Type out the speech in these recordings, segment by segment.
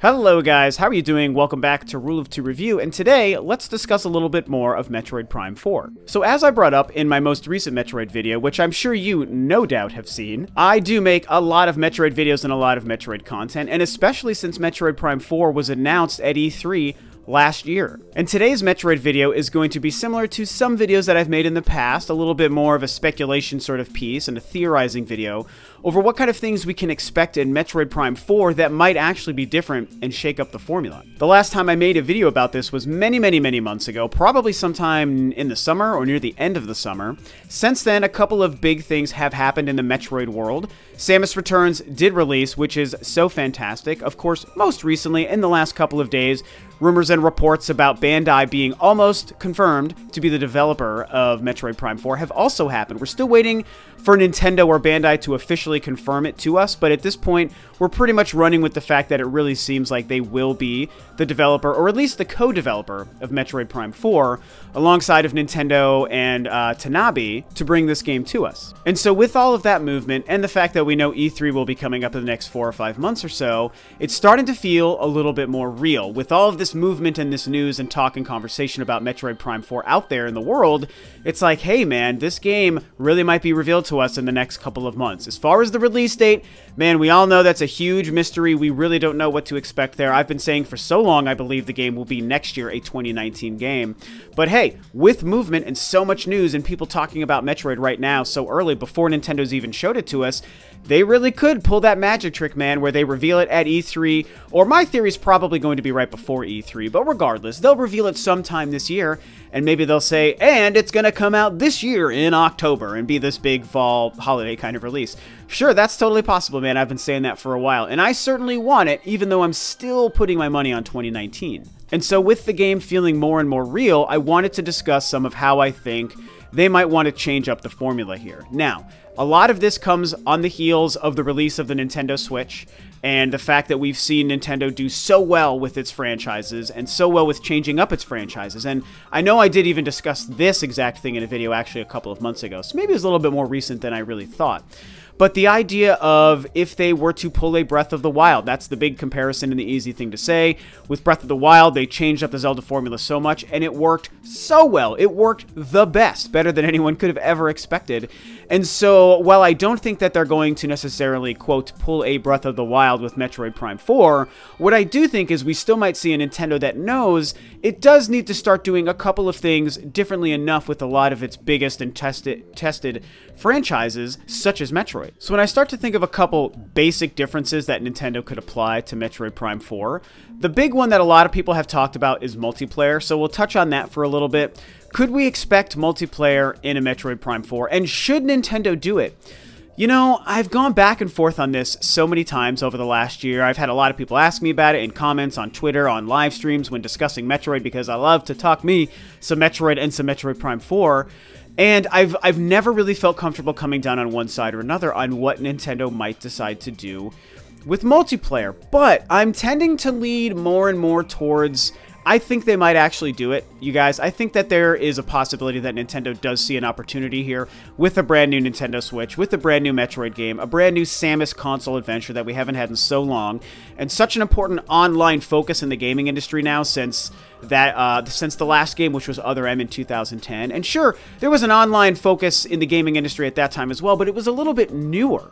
Hello guys, how are you doing? Welcome back to Rule of Two Review, and today, let's discuss a little bit more of Metroid Prime 4. So as I brought up in my most recent Metroid video, which I'm sure you no doubt have seen, I do make a lot of Metroid videos and a lot of Metroid content, and especially since Metroid Prime 4 was announced at E3 last year. And today's Metroid video is going to be similar to some videos that I've made in the past, a little bit more of a speculation sort of piece and a theorizing video over what kind of things we can expect in Metroid Prime 4 that might actually be different and shake up the formula. The last time I made a video about this was many months ago, probably sometime in the summer or near the end of the summer. Since then, a couple of big things have happened in the Metroid world. Samus Returns did release, which is so fantastic. Of course, most recently, in the last couple of days, rumors and reports about Bandai being almost confirmed to be the developer of Metroid Prime 4 have also happened. We're still waiting for Nintendo or Bandai to officially confirm it to us, but at this point, we're pretty much running with the fact that it really seems like they will be the developer, or at least the co-developer of Metroid Prime 4, alongside of Nintendo and Tanabe, to bring this game to us. And so with all of that movement, and the fact that we know E3 will be coming up in the next 4 or 5 months or so, it's starting to feel a little bit more real. With all of this movement and this news and talk and conversation about Metroid Prime 4 out there in the world, it's like, hey man, this game really might be revealed to us in the next couple of months. As far as the release date, man, we all know that's a huge mystery. We really don't know what to expect there. I've been saying for so long I believe the game will be next year, a 2019 game. But hey, with movement and so much news and people talking about Metroid right now so early before Nintendo's even showed it to us, they really could pull that magic trick, man, where they reveal it at E3, or my theory is probably going to be right before E3, but regardless, they'll reveal it sometime this year, and maybe they'll say, and it's going to come out this year in October, and be this big fall holiday kind of release. Sure, that's totally possible, man. I've been saying that for a while, and I certainly want it, even though I'm still putting my money on 2019. And so with the game feeling more and more real, I wanted to discuss some of how I think they might want to change up the formula here. Now, a lot of this comes on the heels of the release of the Nintendo Switch, and the fact that we've seen Nintendo do so well with its franchises, and so well with changing up its franchises. And I know I did even discuss this exact thing in a video actually a couple of months ago, so maybe it was a little bit more recent than I really thought. But the idea of if they were to pull a Breath of the Wild, that's the big comparison and the easy thing to say. With Breath of the Wild, they changed up the Zelda formula so much, and it worked so well. It worked the best, better than anyone could have ever expected. And so, while I don't think that they're going to necessarily, quote, pull a Breath of the Wild with Metroid Prime 4, what I do think is we still might see a Nintendo that knows it does need to start doing a couple of things differently enough with a lot of its biggest and tested franchises, such as Metroid. So when I start to think of a couple basic differences that Nintendo could apply to Metroid Prime 4, the big one that a lot of people have talked about is multiplayer, so we'll touch on that for a little bit. Could we expect multiplayer in a Metroid Prime 4, and should Nintendo do it? You know, I've gone back and forth on this so many times over the last year. I've had a lot of people ask me about it in comments on Twitter, on live streams when discussing Metroid, because I love to talk me some Metroid and some Metroid Prime 4. And I've never really felt comfortable coming down on one side or another on what Nintendo might decide to do with multiplayer. But I'm tending to lead more and more towards, I think they might actually do it, you guys. I think that there is a possibility that Nintendo does see an opportunity here with a brand new Nintendo Switch, with a brand new Metroid game, a brand new Samus console adventure that we haven't had in so long, and such an important online focus in the gaming industry now since the last game, which was Other M in 2010. And sure, there was an online focus in the gaming industry at that time as well, but it was a little bit newer.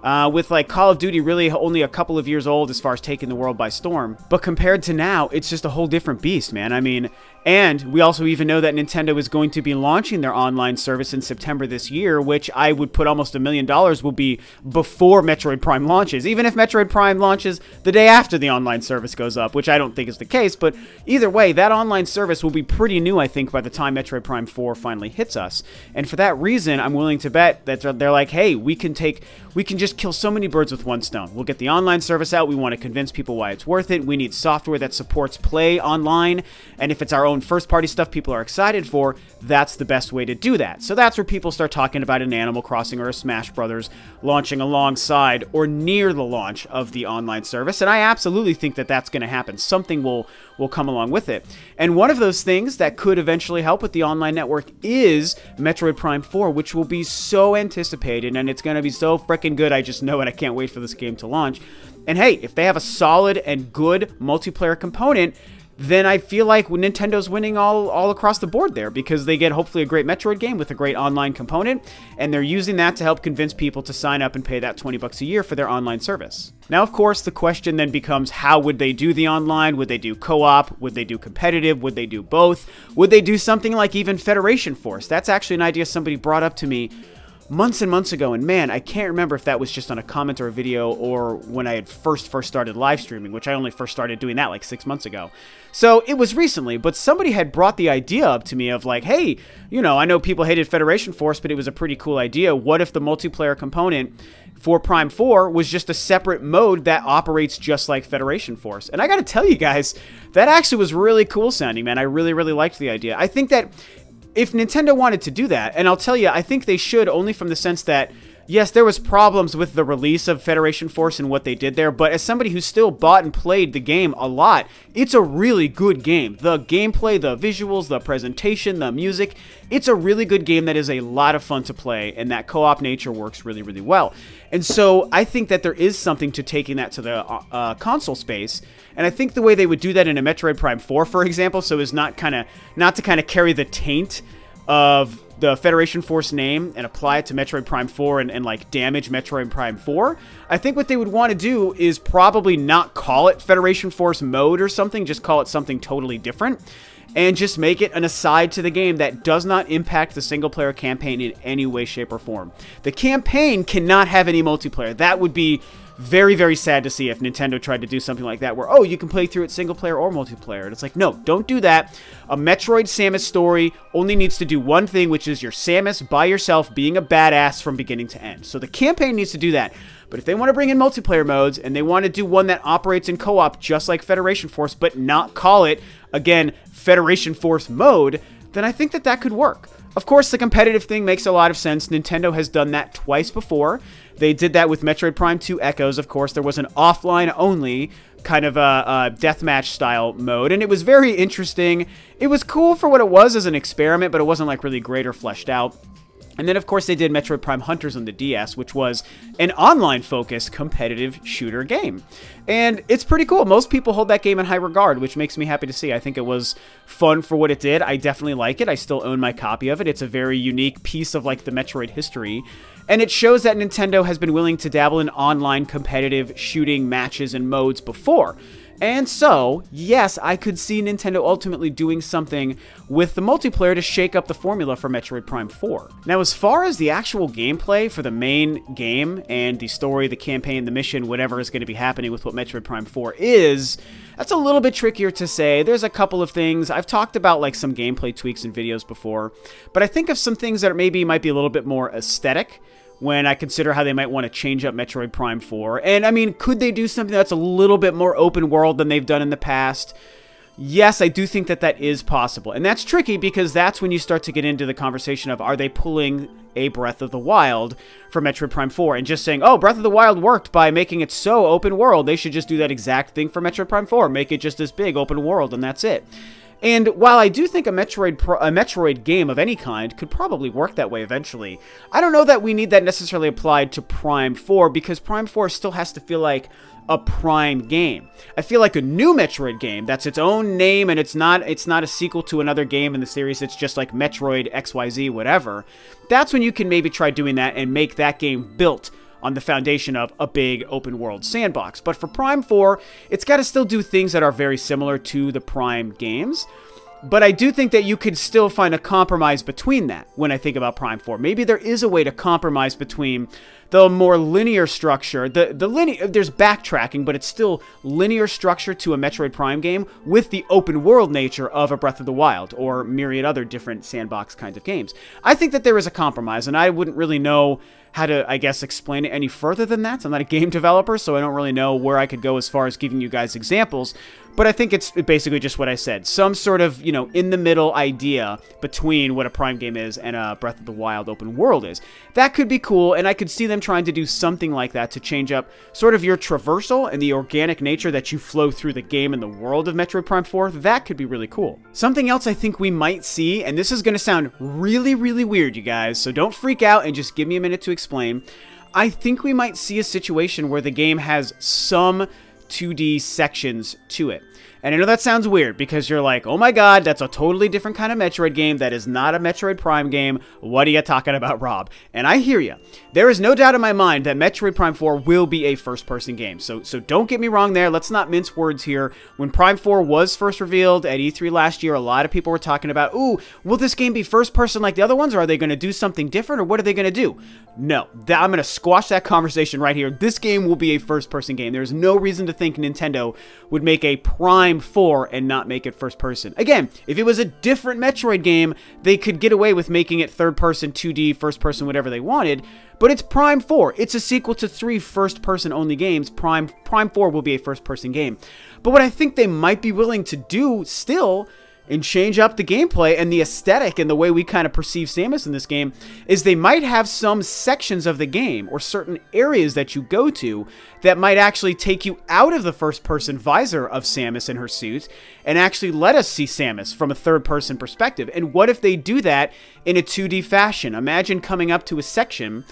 With like Call of Duty really only a couple of years old as far as taking the world by storm. But compared to now, it's just a whole different beast, man. I mean, and we also even know that Nintendo is going to be launching their online service in September this year, which I would put almost $1 million will be before Metroid Prime launches. Even if Metroid Prime launches the day after the online service goes up, which I don't think is the case, but either way, that online service will be pretty new, I think, by the time Metroid Prime 4 finally hits us. And for that reason, I'm willing to bet that they're like, hey, we can just kill so many birds with one stone. We'll get the online service out. We want to convince people why it's worth it. We need software that supports play online. And if it's our own first-party stuff people are excited for, that's the best way to do that. So that's where people start talking about an Animal Crossing or a Smash Brothers launching alongside or near the launch of the online service. And I absolutely think that that's going to happen. Something will come along with it. And one of those things that could eventually help with the online network is Metroid Prime 4, which will be so anticipated, and it's going to be so freaking good. I just know it. I can't wait for this game to launch. And hey, if they have a solid and good multiplayer component, then I feel like Nintendo's winning all across the board there, because they get hopefully a great Metroid game with a great online component, and they're using that to help convince people to sign up and pay that $20 a year for their online service. Now, of course, the question then becomes, how would they do the online? Would they do co-op? Would they do competitive? Would they do both? Would they do something like even Federation Force? That's actually an idea somebody brought up to me months and months ago, and man, I can't remember if that was just on a comment or a video or when I had first started live streaming, which I only first started doing that like 6 months ago. So it was recently, but somebody had brought the idea up to me of like, hey, you know, I know people hated Federation Force, but it was a pretty cool idea. What if the multiplayer component for Prime 4 was just a separate mode that operates just like Federation Force? And I gotta tell you guys, that actually was really cool sounding, man. I really, really liked the idea. I think that if Nintendo wanted to do that, and I'll tell you, I think they should, only from the sense that, yes, there was problems with the release of Federation Force and what they did there, but as somebody who still bought and played the game a lot, it's a really good game. The gameplay, the visuals, the presentation, the music, it's a really good game that is a lot of fun to play, and that co-op nature works really, really well. And so I think that there is something to taking that to the console space, and I think the way they would do that in a Metroid Prime 4, for example, so is not to kind of carry the taint of the Federation Force name and apply it to Metroid Prime 4 and like damage Metroid Prime 4. I think what they would want to do is probably not call it Federation Force mode or something, just call it something totally different, and just make it an aside to the game that does not impact the single-player campaign in any way, shape, or form. The campaign cannot have any multiplayer. That would be very, very sad to see if Nintendo tried to do something like that where, oh, you can play through it single player or multiplayer. And it's like, no, don't do that. A Metroid Samus story only needs to do one thing, which is your Samus by yourself being a badass from beginning to end. So the campaign needs to do that. But if they want to bring in multiplayer modes and they want to do one that operates in co-op just like Federation Force, but not call it, again, Federation Force mode, then I think that that could work. Of course, the competitive thing makes a lot of sense. Nintendo has done that twice before. They did that with Metroid Prime 2 Echoes, of course. There was an offline-only kind of a deathmatch-style mode, and it was very interesting. It was cool for what it was as an experiment, but it wasn't, like, really great or fleshed out. And then, of course, they did Metroid Prime Hunters on the DS, which was an online-focused competitive shooter game. And it's pretty cool. Most people hold that game in high regard, which makes me happy to see. I think it was fun for what it did. I definitely like it. I still own my copy of it. It's a very unique piece of, like, the Metroid history. And it shows that Nintendo has been willing to dabble in online competitive shooting matches and modes before. And so, yes, I could see Nintendo ultimately doing something with the multiplayer to shake up the formula for Metroid Prime 4. Now, as far as the actual gameplay for the main game and the story, the campaign, the mission, whatever is going to be happening with what Metroid Prime 4 is, that's a little bit trickier to say. There's a couple of things. I've talked about like some gameplay tweaks in videos before, but I think of some things that maybe might be a little bit more aesthetic when I consider how they might want to change up Metroid Prime 4. And, I mean, could they do something that's a little bit more open world than they've done in the past? Yes, I do think that that is possible. And that's tricky because that's when you start to get into the conversation of, are they pulling a Breath of the Wild for Metroid Prime 4 and just saying, oh, Breath of the Wild worked by making it so open world, they should just do that exact thing for Metroid Prime 4, make it just this big open world, and that's it. And while I do think a Metroid game of any kind could probably work that way eventually, I don't know that we need that necessarily applied to Prime 4, because Prime 4 still has to feel like a Prime game. I feel like a new Metroid game that's its own name and it's not a sequel to another game in the series, it's just like Metroid XYZ whatever. That's when you can maybe try doing that and make that game built on the foundation of a big open world sandbox. But for Prime 4, it's got to still do things that are very similar to the Prime games. But I do think that you could still find a compromise between that when I think about Prime 4. Maybe there is a way to compromise between the more linear structure, there's backtracking, but it's still linear structure to a Metroid Prime game with the open world nature of a Breath of the Wild or myriad other different sandbox kinds of games. I think that there is a compromise, and I wouldn't really know how to, I guess, explain it any further than that. I'm not a game developer, so I don't really know where I could go as far as giving you guys examples, but I think it's basically just what I said. Some sort of, you know, in-the-middle idea between what a Prime game is and a Breath of the Wild open world is. That could be cool, and I could see them trying to do something like that to change up sort of your traversal and the organic nature that you flow through the game and the world of Metroid Prime 4. That could be really cool. Something else I think we might see, and this is going to sound really, really weird, you guys, so don't freak out and just give me a minute to explain. I think we might see a situation where the game has some 2D sections to it. And I know that sounds weird because you're like, oh my god, that's a totally different kind of Metroid game. That is not a Metroid Prime game. What are you talking about, Rob? And I hear you. There is no doubt in my mind that Metroid Prime 4 will be a first-person game. So don't get me wrong there. Let's not mince words here. When Prime 4 was first revealed at E3 last year, a lot of people were talking about, ooh, will this game be first-person like the other ones, or are they going to do something different, or what are they going to do? No. I'm going to squash that conversation right here. This game will be a first-person game. There's no reason to think Nintendo would make a Prime 4 and not make it first person. Again, if it was a different Metroid game, they could get away with making it third person, 2D, first person, whatever they wanted, but it's Prime 4. It's a sequel to 3 first person only games. Prime 4 will be a first person game. But what I think they might be willing to do still, and change up the gameplay and the aesthetic and the way we kind of perceive Samus in this game, is they might have some sections of the game or certain areas that you go to that might actually take you out of the first-person visor of Samus in her suit and actually let us see Samus from a third-person perspective. And what if they do that in a 2D fashion? Imagine coming up to a section,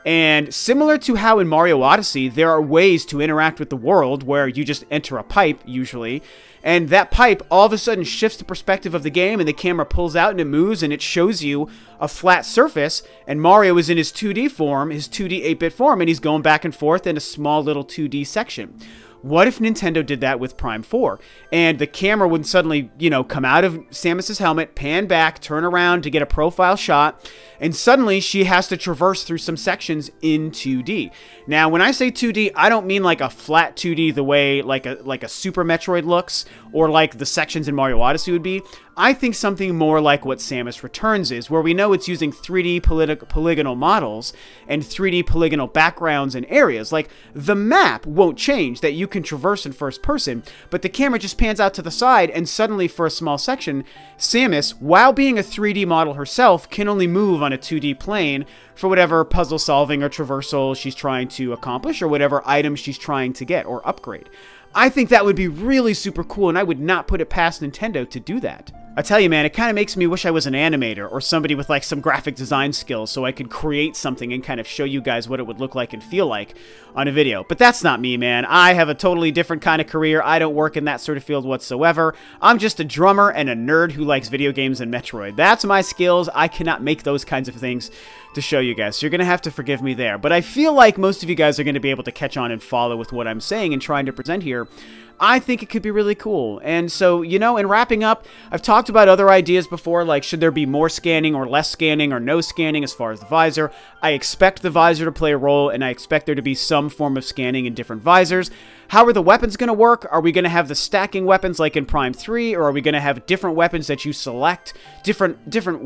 and similar to how in Mario Odyssey, there are ways to interact with the world where you just enter a pipe, usually, and that pipe all of a sudden shifts the perspective of the game, and the camera pulls out and it moves, and it shows you a flat surface, and Mario is in his 2D form, his 2D 8-bit form, and he's going back and forth in a small little 2D section. What if Nintendo did that with Prime 4? And the camera would suddenly, you know, come out of Samus's helmet, pan back, turn around to get a profile shot, and suddenly she has to traverse through some sections in 2D. Now, when I say 2D, I don't mean like a flat 2D the way like a Super Metroid looks, or like the sections in Mario Odyssey would be. I think something more like what Samus Returns is, where we know it's using 3D polygonal models and 3D polygonal backgrounds and areas. Like, the map won't change that you can traverse in first person, but the camera just pans out to the side, and suddenly for a small section, Samus, while being a 3D model herself, can only move on a 2D plane for whatever puzzle solving or traversal she's trying to accomplish, or whatever item she's trying to get or upgrade. I think that would be really super cool, and I would not put it past Nintendo to do that. I tell you, man, it kind of makes me wish I was an animator or somebody with like some graphic design skills so I could create something and kind of show you guys what it would look like and feel like on a video. But that's not me, man. I have a totally different kind of career. I don't work in that sort of field whatsoever. I'm just a drummer and a nerd who likes video games and Metroid. That's my skills. I cannot make those kinds of things to show you guys, so you're going to have to forgive me there. But I feel like most of you guys are going to be able to catch on and follow with what I'm saying and trying to present here. I think it could be really cool. And so, you know, in wrapping up, I've talked about other ideas before, like should there be more scanning or less scanning or no scanning as far as the visor. I expect the visor to play a role, and I expect there to be some form of scanning in different visors. How are the weapons going to work? Are we going to have the stacking weapons like in Prime 3, or are we going to have different weapons that you select, different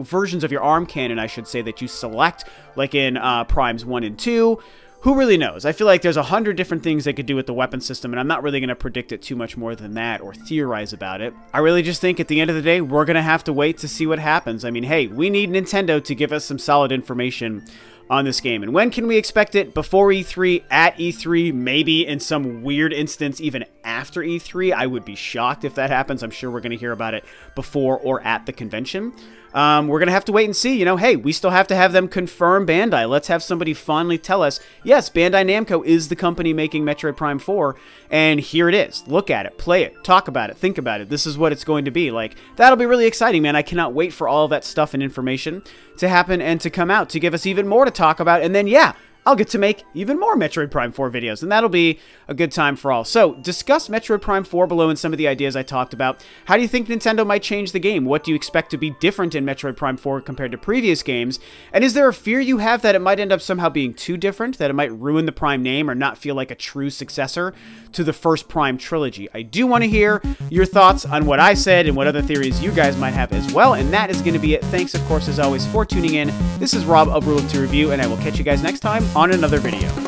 versions of your arm cannon, I should say, that you select, like in Primes 1 and 2? Who really knows? I feel like there's 100 different things they could do with the weapon system, and I'm not really going to predict it too much more than that or theorize about it. I really just think at the end of the day, we're going to have to wait to see what happens. I mean, hey, we need Nintendo to give us some solid information on this game. And when can we expect it? Before E3, at E3, maybe in some weird instance even after E3. I would be shocked if that happens. I'm sure we're going to hear about it before or at the convention. We're going to have to wait and see. You know, hey, we still have to have them confirm Bandai. Let's have somebody finally tell us, yes, Bandai Namco is the company making Metroid Prime 4, and here it is. Look at it, play it, talk about it, think about it. This is what it's going to be. Like, that'll be really exciting, man. I cannot wait for all of that stuff and information to happen and to come out to give us even more to talk about. And then, yeah, I'll get to make even more Metroid Prime 4 videos, and that'll be a good time for all. So, discuss Metroid Prime 4 below and some of the ideas I talked about. How do you think Nintendo might change the game? What do you expect to be different in Metroid Prime 4 compared to previous games? And is there a fear you have that it might end up somehow being too different, that it might ruin the Prime name or not feel like a true successor to the first Prime trilogy? I do want to hear your thoughts on what I said and what other theories you guys might have as well, and that is going to be it. Thanks, of course, as always, for tuning in. This is Rob of Ro2R Review, and I will catch you guys next time on another video.